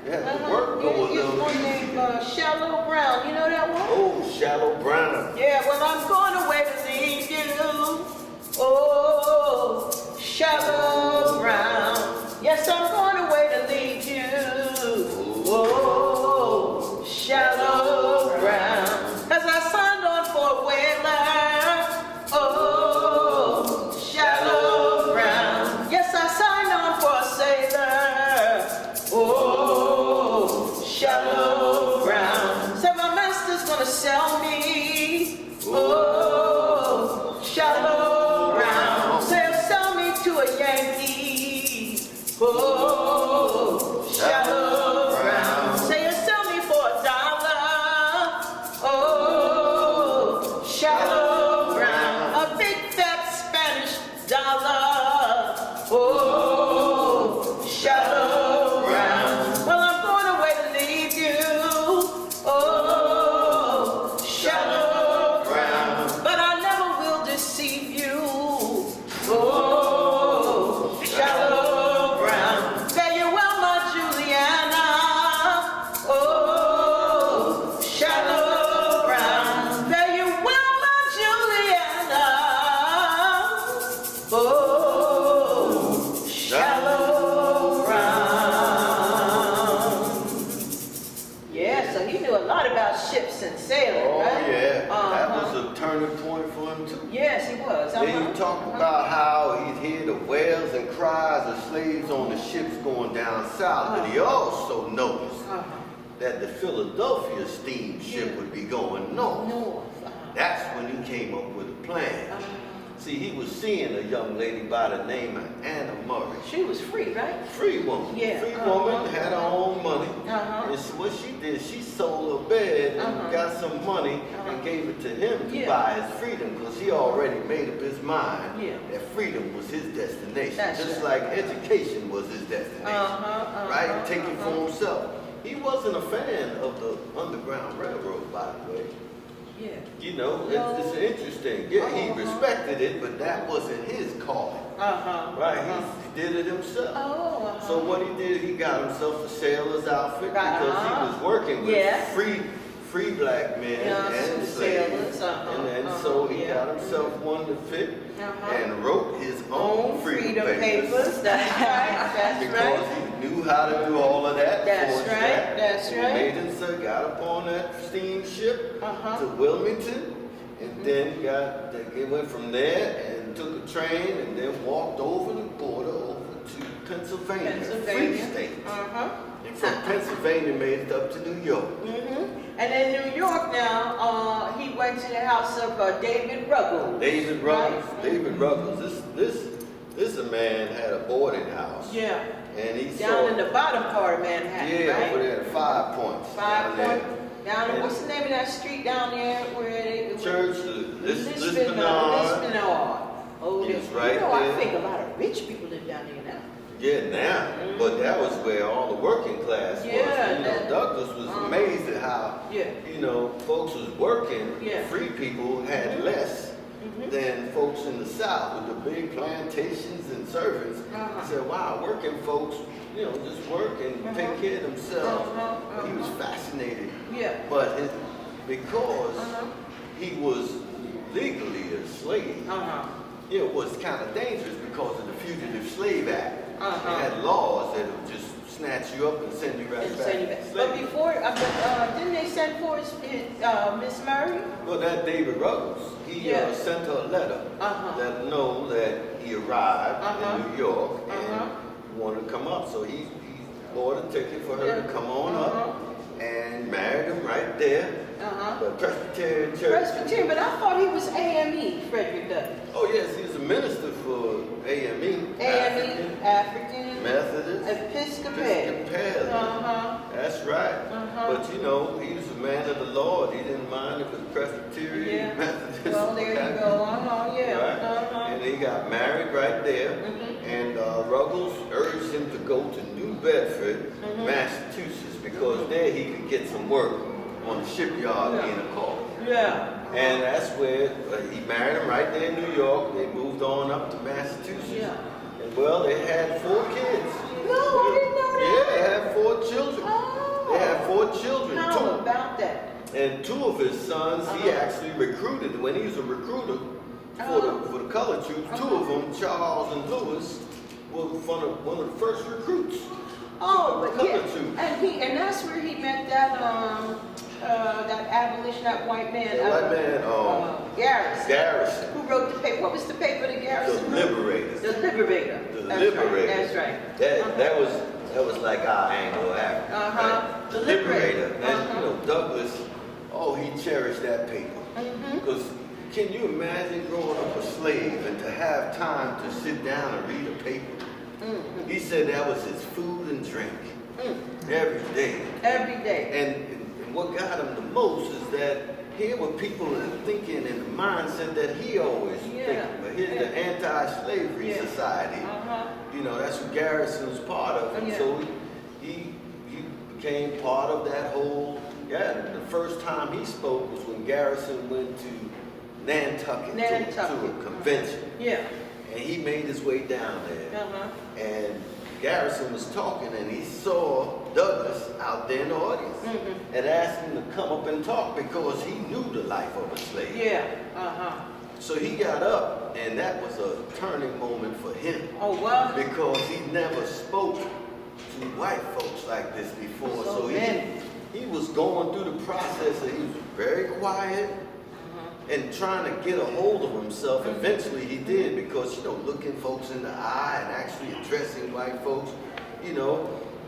Speaker 1: the work go a
Speaker 3: Here's
Speaker 1: little
Speaker 3: one
Speaker 1: easier.
Speaker 3: named Shallow Brown. You know that one?
Speaker 1: Oh, Shallow Brown.
Speaker 3: Yeah, well, I'm going away to leave you. Oh, Shallow Brown. Yes, I'm going away to leave you. Oh, Shallow Brown. As I signed on for a whaler. Oh, Shallow Brown. Yes, I signed on for a sailor. Oh, Shallow Brown. wanna sell me. Oh, Shallow Brown. Sell me to a Yankee. Oh, Shallow Brown. Say you sell me for $1. Oh, Shallow Brown. A big fat Spanish dollar. Oh, Shallow Brown. Well, I'm going away to leave you. Oh, Shallow Brown. But I never will deceive you. Oh, Shallow Brown. Fare you well, my Juliana. Oh, Shallow Brown. Fare you well, my Juliana. Oh, Shallow Brown. Yeah, so he knew a lot about ships and sailing,
Speaker 1: Oh,
Speaker 3: right?
Speaker 1: yeah. That
Speaker 3: Uh-huh.
Speaker 1: was a turning point for him, too.
Speaker 3: Yes, he was.
Speaker 1: Then you talk about how he'd hear the wails and cries of slaves on the ships going down south, but he also noticed that the Philadelphia steamship
Speaker 3: Yeah.
Speaker 1: would be going north.
Speaker 3: North.
Speaker 1: That's when he came up with a plan. See, he was seeing a young lady by the name of Anna Murray.
Speaker 3: She was free, right?
Speaker 1: Free woman.
Speaker 3: Yeah.
Speaker 1: Free woman, had her own money.
Speaker 3: Uh-huh.
Speaker 1: And so what she did, she sold her bed and got some money and gave it to him to
Speaker 3: Yeah.
Speaker 1: buy his freedom, because he already made up his mind
Speaker 3: Yeah.
Speaker 1: that freedom was his destination.
Speaker 3: That's
Speaker 1: just
Speaker 3: right.
Speaker 1: like education was his destination. Right? Take it for himself. He wasn't a fan of the Underground Railroad, by the way.
Speaker 3: Yeah.
Speaker 1: You know, it's interesting. Yeah, he respected it, but that wasn't his calling. Right? He did it himself. So what he did, he got himself a sailor's outfit because he was working with free black men and slaves. And then so he got himself one to fit and wrote his own freedom papers.
Speaker 3: That's right. That's
Speaker 1: Because
Speaker 3: right.
Speaker 1: he knew how to do all of that.
Speaker 3: That's
Speaker 1: forged
Speaker 3: right,
Speaker 1: that.
Speaker 3: that's
Speaker 1: He
Speaker 3: right.
Speaker 1: made himself, got up on that steamship to Wilmington, and then it went from there and took a train and then walked over the border over to Pennsylvania. Free state. And from Pennsylvania made it up to New York.
Speaker 3: And in New York now, he went to the house of David Ruggles.
Speaker 1: David Ruggles. David Ruggles. This a man had a boarding house.
Speaker 3: Yeah.
Speaker 1: And he
Speaker 3: Down in the bottom part of Manhattan,
Speaker 1: yeah,
Speaker 3: right?
Speaker 1: over there at 5 Points.
Speaker 3: Five
Speaker 1: down
Speaker 3: Point.
Speaker 1: there.
Speaker 3: Down,
Speaker 1: And
Speaker 3: what's the name of that street down there where they...
Speaker 1: Church,
Speaker 3: Lisbonard. Oh,
Speaker 1: It's right
Speaker 3: you know,
Speaker 1: there.
Speaker 3: I think a lot of rich people live down there now.
Speaker 1: Yeah, now. But that was where all the working class was.
Speaker 3: Yeah,
Speaker 1: You know, Douglas was amazed at how, you know, folks was working.
Speaker 3: Yeah.
Speaker 1: Free people had less than folks in the South with the big plantations and servants. He said, wow, working folks, you know, just work and take care of themselves. He was fascinated.
Speaker 3: Yeah.
Speaker 1: But because he was legally a slave, it was kind of dangerous because of the Fugitive Slave Act. They had laws that would just snatch you up and send you right back. to
Speaker 3: But
Speaker 1: slavery.
Speaker 3: before, didn't they send for Miss Murray?
Speaker 1: Well, that David Ruggles, he sent her a letter that know that he arrived in New York and wanted to come up. So he bought a ticket for her to come on up and married him right there. The Presbyterian Church.
Speaker 3: Presbyterian, but I thought he was AME, Frederick Douglass.
Speaker 1: Oh yes, he was a minister for AME.
Speaker 3: AME, African,
Speaker 1: Methodist,
Speaker 3: Episcopal.
Speaker 1: That's right. But you know, he was a man of the Lord. He didn't mind if it was Presbyterian, Methodist.
Speaker 3: Well, there you go.
Speaker 1: Right? And he got married right there. And Ruggles urged him to go to New Bedford, Massachusetts, because there he could get some work on the shipyard being a caulker. And that's where he married him right there in New York. They moved on up to Massachusetts. And well, they had 4 kids.
Speaker 3: No, I didn't know that.
Speaker 1: Yeah, they had 4 children. They had 4 children.
Speaker 3: How about that?
Speaker 1: And 2 of his sons, he actually recruited. When he was a recruiter for the colored troops, 2 of them, Charles and Lewis, were one of the first recruits.
Speaker 3: Oh, but yeah,
Speaker 1: Troops.
Speaker 3: and that's where he met that that abolition, that white man.
Speaker 1: The white man,
Speaker 3: Garrison.
Speaker 1: Garrison.
Speaker 3: Who wrote the paper? What was the paper that Garrison
Speaker 1: The
Speaker 3: wrote?
Speaker 1: Liberator.
Speaker 3: The Liberator.
Speaker 1: The
Speaker 3: That's
Speaker 1: Liberator.
Speaker 3: Right. That's right.
Speaker 1: That was like our Anglo-African. Right?
Speaker 3: The
Speaker 1: Liberator.
Speaker 3: Liberator.
Speaker 1: And you know, Douglas, he cherish that paper. Because can you imagine growing up a slave and to have time to sit down and read a paper? He said that was his food and drink every day.
Speaker 3: Every day.
Speaker 1: And what got him the most is that here were people thinking in the mindset that he always thinking. But here's the anti-slavery society. You know, that's what Garrison was part of. And so he became part of that whole, the first time he spoke was when Garrison went to Nantucket. To a convention. And he made his way down there. And Garrison was talking and he saw Douglass out there in the audience and asked him to come up and talk because he knew the life of a slave. So he got up and that was a turning moment for him. Because he never spoke to white folks like this before. So he was going through the process and he was very quiet and trying to get a hold of himself. Eventually he did, because, you know, looking folks in the eye and actually addressing white folks, you know,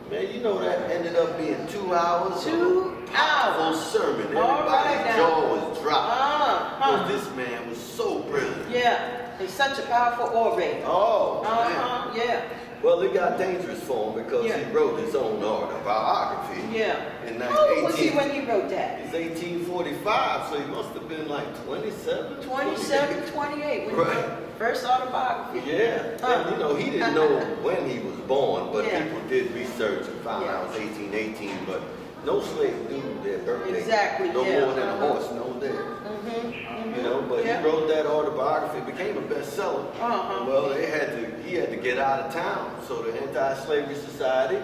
Speaker 1: man, you know that ended up being 2 hours.
Speaker 3: 2 hours.
Speaker 1: Full sermon. Everybody's jaw was dropped. Because this man was so brilliant.
Speaker 3: He's such a powerful orator. Well,
Speaker 1: it got dangerous for him because he wrote his own autobiography.
Speaker 3: How old was he when he wrote that?
Speaker 1: It's 1845, so he must have been like 27,
Speaker 3: 28 when he wrote first autobiography.
Speaker 1: And you know, he didn't know when he was born, but people did research and found out it was 1818, but no slave knew their birthday. No more than a horse knows theirs. You know, but he wrote that autobiography, it became a bestseller. Well, he had to get out of town, so the Anti-Slavery Society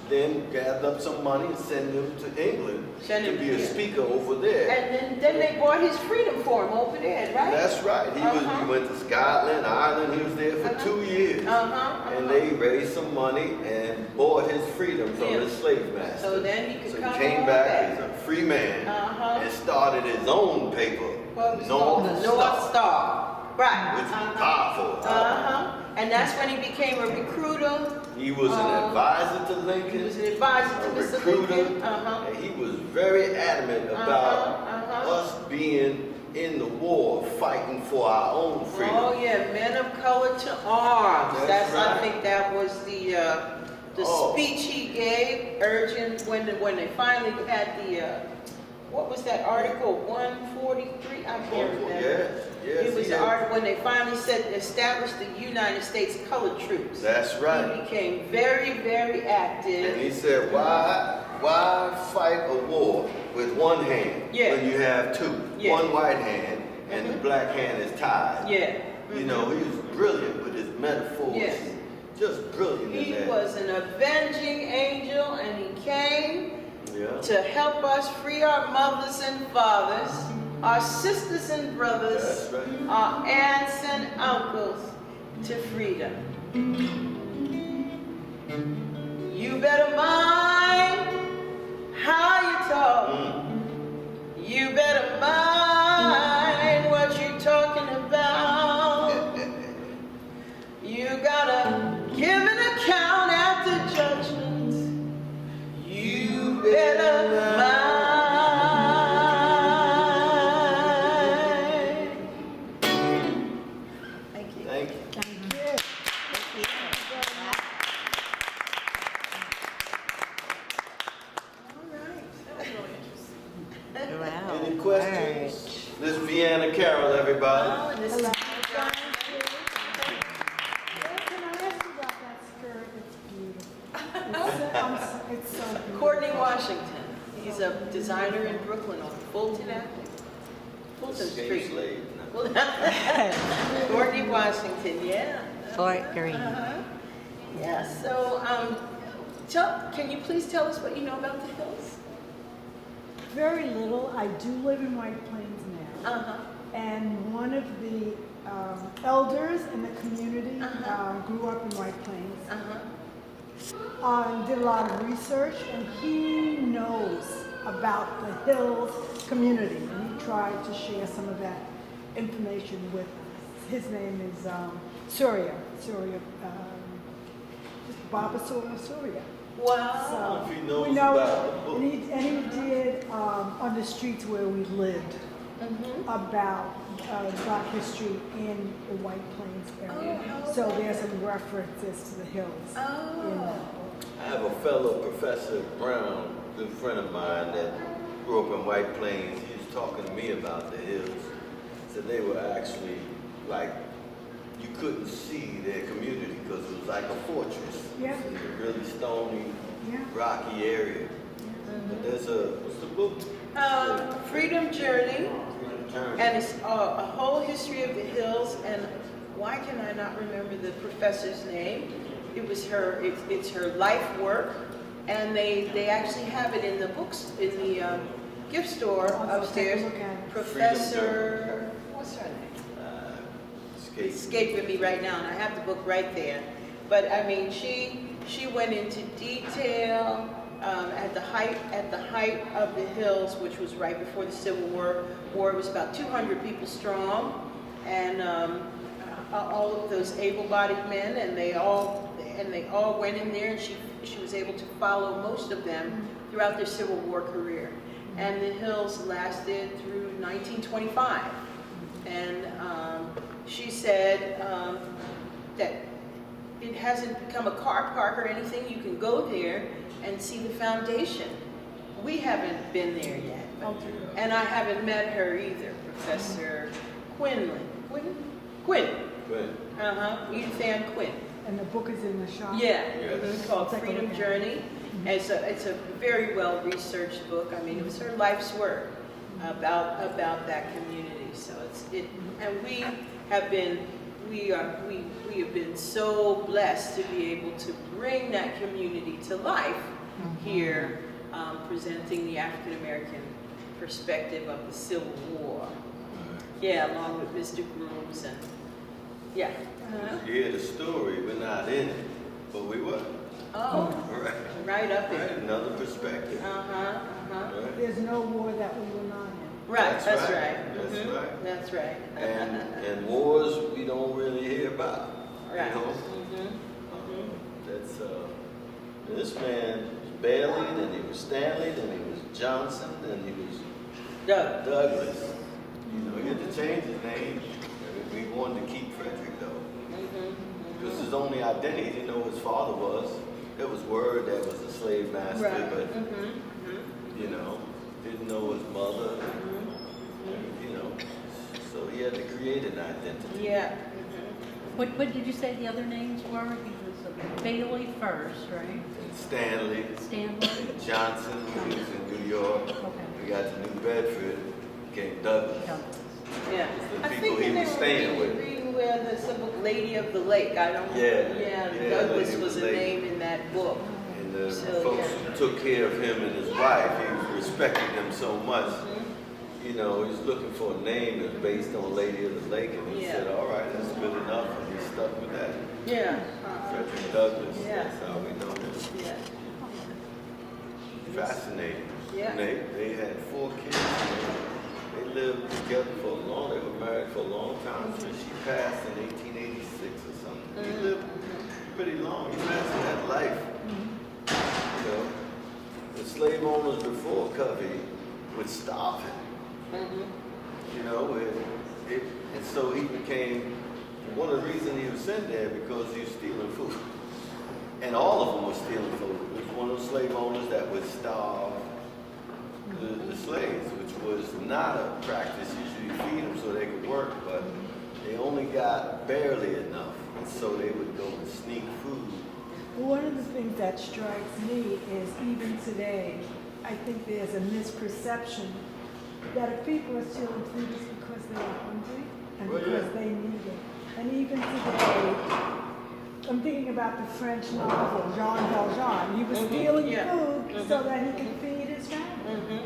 Speaker 1: then gathered up some money and sent him to England to be a speaker over there.
Speaker 3: And then they bought his freedom for him over there, right?
Speaker 1: That's right. He went to Scotland, Ireland. He was there for 2 years. And they raised some money and bought his freedom from his slave master.
Speaker 3: So then he could come
Speaker 1: came back as a free man and started his own paper, North Star.
Speaker 3: Right.
Speaker 1: Which was powerful.
Speaker 3: And that's when he became a recruiter.
Speaker 1: He was an advisor to Lincoln.
Speaker 3: He was an advisor to Mr. Lincoln.
Speaker 1: And he was very adamant about us being in the war, fighting for our own freedom.
Speaker 3: Men of color to arms.
Speaker 1: That's right.
Speaker 3: I think that was the speech he gave, urging when they finally had the what was that article 143? I can't remember. It was the article when they finally established the United States colored troops.
Speaker 1: That's right.
Speaker 3: He became very, very active.
Speaker 1: And he said, why fight a war with one hand when you have two? One white hand and the black hand is tied. You know, he was brilliant with his metaphors. Just brilliant in that.
Speaker 3: He was an avenging angel, and he came to help us free our mothers and fathers, our sisters and brothers, our aunts and uncles to freedom. You better mind how you talk. You better mind what you're talking about. You gotta give an account at the judgment. You better mind. Thank you.
Speaker 1: Thank you.
Speaker 4: Wow.
Speaker 1: Any questions? This is Vienna, Carroll, everybody.
Speaker 3: This
Speaker 2: Hello.
Speaker 3: is
Speaker 2: Can I ask you about that skirt? It's beautiful. It's so beautiful.
Speaker 3: Courtney Washington. He's a designer in Brooklyn on Fulton Avenue. Fulton Street.
Speaker 1: Slave.
Speaker 3: Courtney Washington,
Speaker 4: Fort Greene.
Speaker 3: So, can you please tell us what you know about the hills?
Speaker 2: Very little. I do live in White Plains now. And one of the elders in the community grew up in White Plains. Did a lot of research, and he knows about the Hills community, and he tried to share some of that information with us. His name is Surya, Baba Surya.
Speaker 3: Wow.
Speaker 2: So
Speaker 1: If he knows
Speaker 2: we know,
Speaker 1: about the book.
Speaker 2: and he did on the streets where we lived about Black history in the White Plains area. So there's some references to the hills in that book.
Speaker 1: I have a fellow Professor Brown, good friend of mine that grew up in White Plains. He was talking to me about the hills. Said they were actually like, you couldn't see their community because it was like a fortress.
Speaker 2: Yeah.
Speaker 1: It was a really stony,
Speaker 2: Yeah.
Speaker 1: rocky area. But there's what's the book?
Speaker 3: Freedom Journey,
Speaker 1: Journey.
Speaker 3: and it's a whole history of the hills. And why can I not remember the professor's name? It was her. It's her life work, and they actually have it in the books in the gift store
Speaker 2: Also,
Speaker 3: upstairs.
Speaker 2: take a look at it.
Speaker 3: Professor, what's her name? It's escaping me right now, and I have the book right there. But I mean, she went into detail at the height of the hills, which was right before the Civil War. It was about 200 people strong, and all of those able-bodied men, and they all went in there, and she was able to follow most of them throughout their Civil War career. And the hills lasted through 1925, and she said that it hasn't become a car park or anything. You can go there and see the foundation. We haven't been there yet, and I haven't met her either, Professor Quinlan. Quinn. Edith Ann Quinn.
Speaker 2: And the book is in the shop?
Speaker 3: Yeah,
Speaker 1: Yes.
Speaker 3: it's called
Speaker 2: Take a
Speaker 3: Freedom
Speaker 2: look at
Speaker 3: Journey. And it's a very well researched book. I mean, it was her life's work about that community. So and we have been so blessed to be able to bring that community to life here, presenting the African American perspective of the Civil War. Yeah, along with Mr. Grooms and yeah.
Speaker 1: You hear the story, we're not in it, but we were.
Speaker 3: Oh, right up
Speaker 1: Right,
Speaker 3: there.
Speaker 1: another perspective. Right.
Speaker 2: There's no war that we were not in.
Speaker 3: Right, that's
Speaker 1: right.
Speaker 3: right.
Speaker 1: That's
Speaker 3: Mhm.
Speaker 1: right.
Speaker 3: That's right.
Speaker 1: And wars we don't really hear about.
Speaker 3: Right.
Speaker 1: You know?
Speaker 3: Mhm.
Speaker 1: That's this man was Bailey, then he was Stanley, then he was Johnston, then he was
Speaker 3: Doug.
Speaker 1: Douglass. You know, he had to change his name. We wanted to keep Frederick though. Because his only identity, he didn't know who his father was. There was word that was a slave master,
Speaker 3: Right.
Speaker 1: but you know, didn't know his mother. You know, so he had to create an identity.
Speaker 3: Yeah.
Speaker 4: What did you say the other names were? He was Bailey first, right?
Speaker 1: And Stanley,
Speaker 4: Stanley.
Speaker 1: and Johnson, when he was in New York.
Speaker 4: Okay.
Speaker 1: We got to New Bedford, became Douglas.
Speaker 3: Yeah.
Speaker 1: The
Speaker 3: I
Speaker 1: people
Speaker 3: think
Speaker 1: he
Speaker 3: they
Speaker 1: was
Speaker 3: were
Speaker 1: staying with.
Speaker 3: reading where the book Lady of the Lake. I don't know.
Speaker 1: Yeah,
Speaker 3: Douglas
Speaker 1: Lady of
Speaker 3: was
Speaker 1: the
Speaker 3: a
Speaker 1: Lake.
Speaker 3: name in that book.
Speaker 1: And the
Speaker 3: So,
Speaker 1: folks
Speaker 3: yeah.
Speaker 1: who took care of him and his wife, he respected them so much. You know, he was looking for a name that was based on Lady of the Lake, and he
Speaker 3: Yeah.
Speaker 1: said, all right, that's good enough, and he stuck with that.
Speaker 3: Yeah.
Speaker 1: Frederick Douglass,
Speaker 3: Yeah.
Speaker 1: that's how we know him.
Speaker 3: Yeah.
Speaker 1: Fascinating.
Speaker 3: Yeah.
Speaker 1: And they had 4 kids. They lived together for a long, they were married for a long time. So she passed in 1886 or something. He lived pretty long. He lasted that life. You know, the slave owners before Covey would starve him. You know, and so he became, one of the reasons he was sent there because he was stealing food. And all of them were stealing food. It was one of those slave owners that would starve the slaves, which was not a practice. Usually feed them so they could work, but they only got barely enough. And so they would go and sneak food.
Speaker 2: One of the things that strikes me is even today, I think there's a misperception that if people are stealing food, it's because they are hungry and
Speaker 1: Well,
Speaker 2: because
Speaker 1: yeah.
Speaker 2: they need it. And even today, I'm thinking about the French novel, Jean Valjean. He was stealing food so that he could feed his family.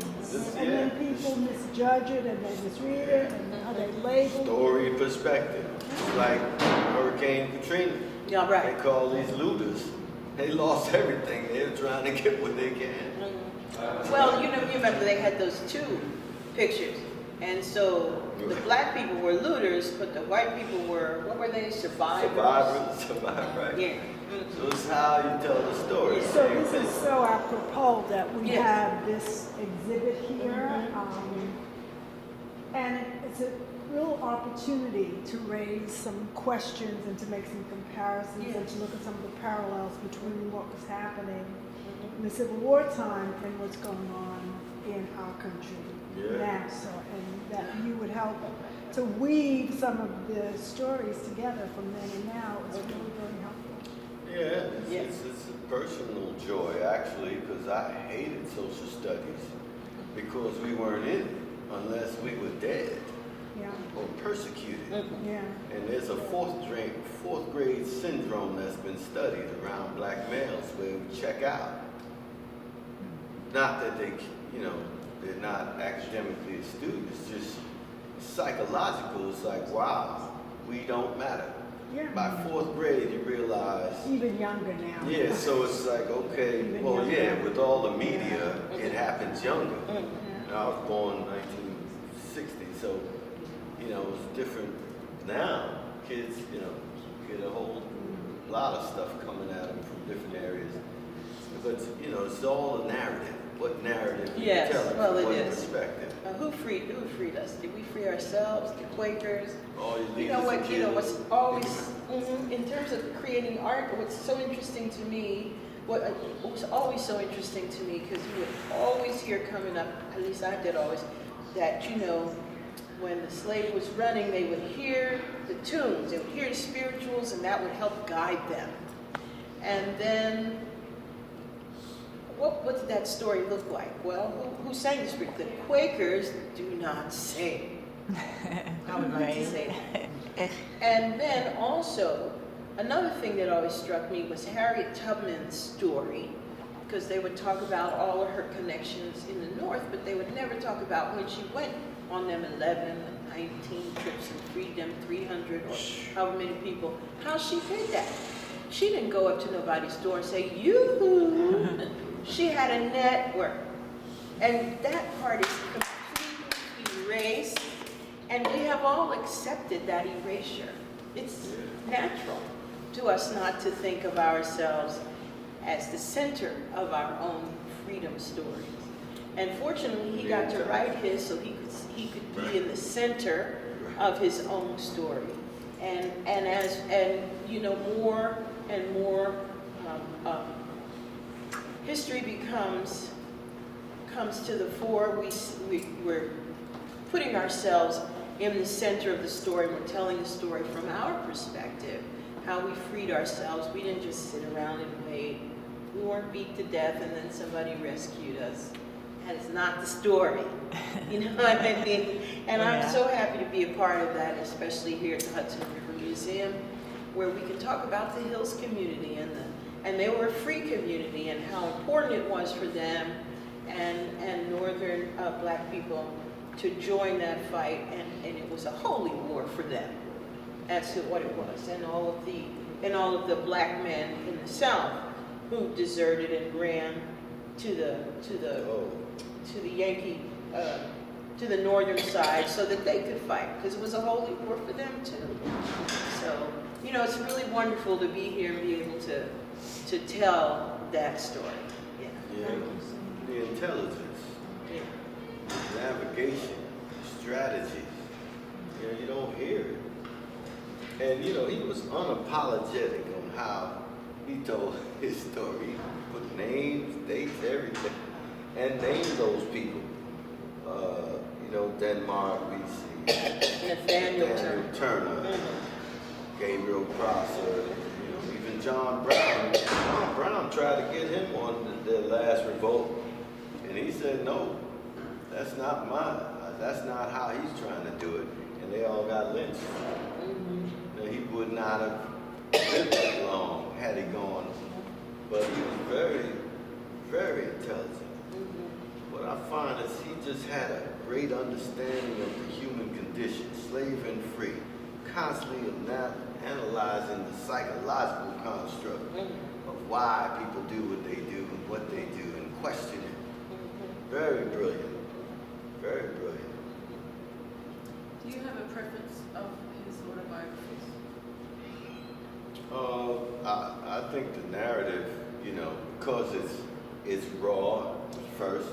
Speaker 2: And then people misjudge it and they misread it and they label it.
Speaker 1: Story perspective. It's like Hurricane Katrina.
Speaker 3: Yeah,
Speaker 1: They
Speaker 3: right.
Speaker 1: call these looters. They lost everything. They're trying to get what they can.
Speaker 3: Well, you remember they had those 2 pictures. And so the black people were looters, but the white people were, what were they? Survivors.
Speaker 1: Survive, right?
Speaker 3: Yeah.
Speaker 1: So it's how you tell the story.
Speaker 2: So this is so apropos that we
Speaker 3: Yes.
Speaker 2: have this exhibit here. And it's a real opportunity to raise some questions and to make some comparisons and to look at some of the parallels between what was happening in the Civil War time and what's going on in our country now. So, and that you would help to weave some of the stories together from then and now is really very helpful.
Speaker 1: Yeah, it's a personal joy actually, because I hated social studies because we weren't in it unless we were dead or persecuted.
Speaker 2: Yeah.
Speaker 1: And there's a fourth grade syndrome that's been studied around black males where we check out. Not that they, they're not academically astute, it's just psychological. It's like, wow, we don't matter.
Speaker 2: Yeah.
Speaker 1: By fourth grade, you realize.
Speaker 2: Even younger now.
Speaker 1: Yeah, so it's like, okay,
Speaker 2: Even
Speaker 1: well,
Speaker 2: younger.
Speaker 1: yeah, with all the media, it happens younger. And I was born in 1960, so, it's different now. Kids, get a whole lot of stuff coming at them from different areas. But, it's all a narrative. What narrative you
Speaker 3: Yes,
Speaker 1: tell it
Speaker 3: well,
Speaker 1: from
Speaker 3: it
Speaker 1: what
Speaker 3: is.
Speaker 1: perspective?
Speaker 3: Who freed us? Did we free ourselves? The Quakers?
Speaker 1: All your
Speaker 3: You
Speaker 1: leaders
Speaker 3: know
Speaker 1: and
Speaker 3: what?
Speaker 1: kids.
Speaker 3: What's always in terms of creating art. What's so interesting to me, what was always so interesting to me, because you would always hear coming up. At least I did always. That when the slave was running, they would hear the tunes, they would hear the spirituals, and that would help guide them. And then, what did that story look like? Well, who sang the spirit? The Quakers do not sing. I would like to say that. And then also, another thing that always struck me was Harriet Tubman's story, because they would talk about all of her connections in the North, but they would never talk about when she went on them 11, 19 trips and freed them 300 or however many people, how she did that. She didn't go up to nobody's door and say, "You." She had a network. And that part is completely erased. And we have all accepted that erasure. It's natural to us not to think of ourselves as the center of our own freedom stories. And fortunately, he got to write his so he could be in the center of his own story. And more and more history comes to the fore. We're putting ourselves in the center of the story. We're telling the story from our perspective, how we freed ourselves. We didn't just sit around and wait. We weren't beat to death and then somebody rescued us. That is not the story. You know what I mean? And I'm so happy to be a part of that, especially here at the Hudson River Museum, where we can talk about the Hills community and they were a free community and how important it was for them and northern black people to join that fight, and it was a holy war for them. That's what it was, and all of the black men in the South who deserted and ran to the northern side so that they could fight, because it was a holy war for them too. So, it's really wonderful to be here and be able to tell that story.
Speaker 1: Yeah, the intelligence, navigation, strategy. You don't hear it. And he was unapologetic on how he told his story. He put names, dates, everything, and named those people. Denmark, BC,
Speaker 3: Nathaniel
Speaker 1: Turner, Gabriel Prosser, even John Brown. John Brown tried to get him on their last revolt, and he said, "No, that's not mine. That's not how he's trying to do it." And they all got lynched. He would not have lived that long had he gone, but he was very, very intelligent. What I find is he just had a great understanding of the human condition, slave and free, constantly analyzing the psychological construct of why people do what they do and what they do, and questioning. Very brilliant. Very brilliant.
Speaker 5: Do you have a preference of his autobiographies?
Speaker 1: I think the narrative, you know, because it's raw first.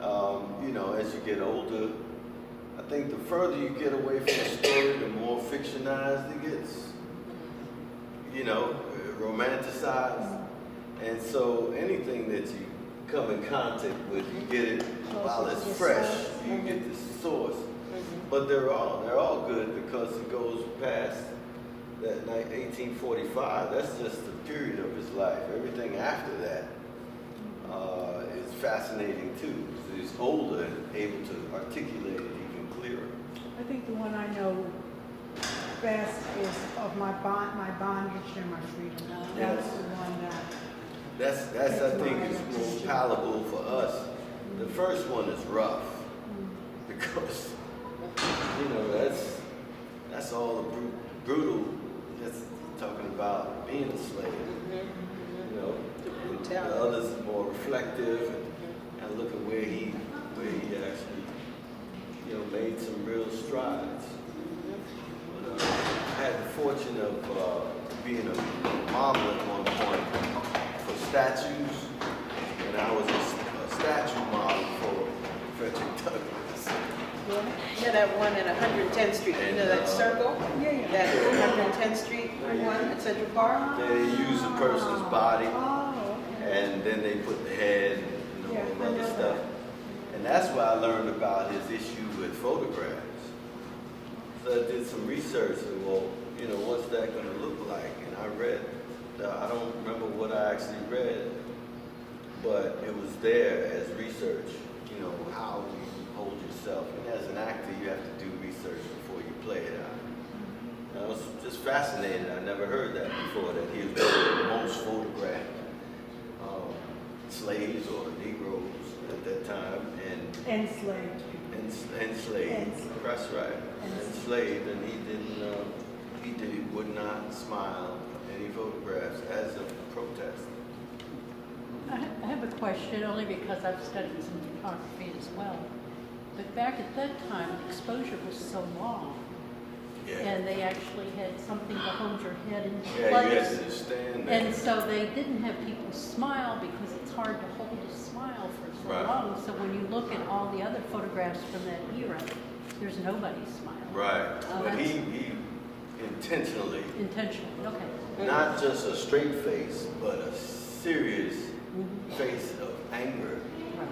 Speaker 1: You know, as you get older, I think the further you get away from the story, the more fictionized it gets. You know, romanticized. And so anything that you come in contact with, you get it while it's fresh. You get the source. But they're all good because it goes past that night, 1845. That's just the period of his life. Everything after that is fascinating too. He's older and able to articulate it even clearer.
Speaker 2: I think the one I know best is of my bondage and my freedom. That's the one that.
Speaker 1: That's I think is more palatable for us. The first one is rough because you know that's all the brutal. That's talking about being a slave. You know, the others are more reflective and look at where he actually made some real strides. But, I had the fortune of being a model at one point for statues, and I was a statue model for Frederick Douglass.
Speaker 3: Yeah, that one at 110th Street, you know that circle?
Speaker 2: Yeah.
Speaker 3: That 110th Street one at Central Park?
Speaker 1: They use a person's body,
Speaker 2: Oh, okay.
Speaker 1: and then they put the head and all other stuff. And that's why I learned about his issue with photographs. So I did some research and, well, you know, what's that going to look like? And I read, I don't remember what I actually read, but it was there as research, you know, how you hold yourself. And as an actor, you have to do research before you play it out. And I was just fascinated. I never heard that before, that he was the most photographed slaves or Negroes at that time. And
Speaker 2: Enslaved people.
Speaker 1: Enslaved. That's right. Enslaved, and he would not smile at any photographs as a protest.
Speaker 4: I have a question, only because I've studied some photography as well. But back at that time, exposure was so long.
Speaker 1: Yeah.
Speaker 4: And they actually had something to hold your head in place.
Speaker 1: Yeah, you had to stand there.
Speaker 4: And so they didn't have people smile because it's hard to hold a smile for so
Speaker 1: Right.
Speaker 4: long. So when you look at all the other photographs from that era, there's nobody smiling.
Speaker 1: Right.
Speaker 4: Oh,
Speaker 1: But
Speaker 4: that's-
Speaker 1: he intentionally,
Speaker 4: Intentionally, okay.
Speaker 1: not just a straight face, but a serious face of anger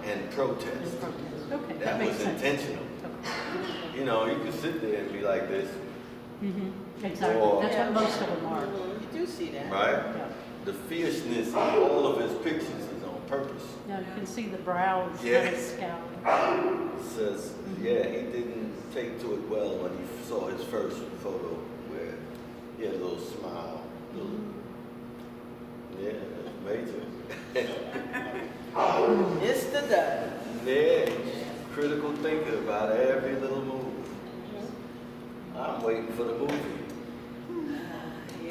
Speaker 1: and protest.
Speaker 4: Just protest. Okay, that
Speaker 1: That
Speaker 4: makes
Speaker 1: was
Speaker 4: sense.
Speaker 1: intentional.
Speaker 4: Okay.
Speaker 1: You know, you could sit there and be like this,
Speaker 4: Exactly,
Speaker 1: Or-
Speaker 4: that's what most of them are.
Speaker 3: You do see that.
Speaker 1: right?
Speaker 4: Yeah.
Speaker 1: The fierceness in all of his pictures is on purpose.
Speaker 4: Now you can see the brows
Speaker 1: Yeah.
Speaker 4: kind of scowling.
Speaker 1: It says, yeah, he didn't take to it well when he saw his first photo where he had a little smile. Yeah, that's major.
Speaker 3: Mr. Doug.
Speaker 1: Yeah, critical thinker about every little move. I'm waiting for the movie.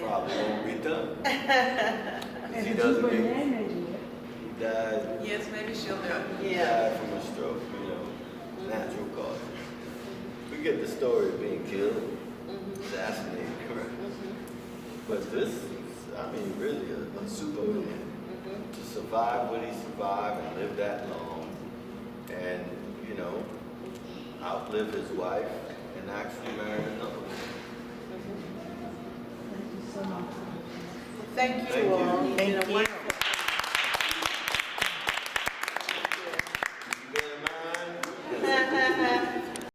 Speaker 1: Probably won't be done.
Speaker 2: And
Speaker 1: He
Speaker 2: the
Speaker 1: doesn't
Speaker 2: people
Speaker 1: get,
Speaker 2: in there may do it.
Speaker 1: he died.
Speaker 5: Yes, maybe she'll do it.
Speaker 1: He
Speaker 3: Yeah.
Speaker 1: died from a stroke, you know, natural causes. We get the story of being killed, assassinated, correct? But this is, I mean, really a superman. To survive what he survived and live that long, and, you know, outlive his wife and actually marry another one.
Speaker 2: Thank you so much.
Speaker 3: Thank
Speaker 1: Thank
Speaker 3: you all.
Speaker 1: you.
Speaker 3: You've been a wonderful